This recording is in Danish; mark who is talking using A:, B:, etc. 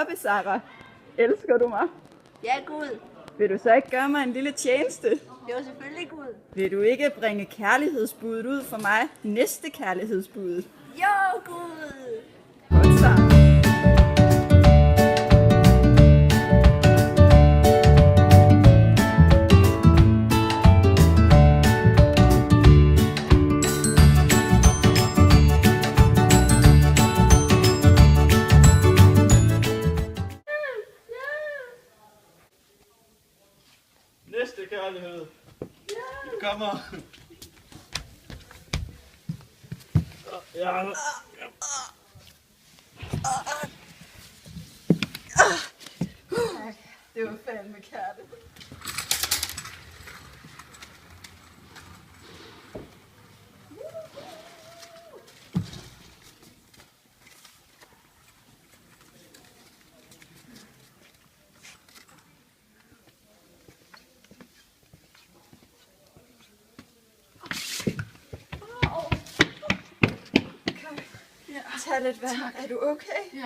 A: oppe, Sarah. Elsker du mig?
B: Ja, Gud.
A: Vil du så ikke gøre mig en lille tjeneste?
B: Det var selvfølgelig Gud.
A: Vil du ikke bringe kærlighedsbuddet ud for mig? Næste kærlighedsbud.
B: Jo, Gud.
A: Godt så.
C: Næste kærlighed. Du kommer. Ja.
A: Det var fandme kærlighed. Tag lidt vand. Er du okay?
B: Ja.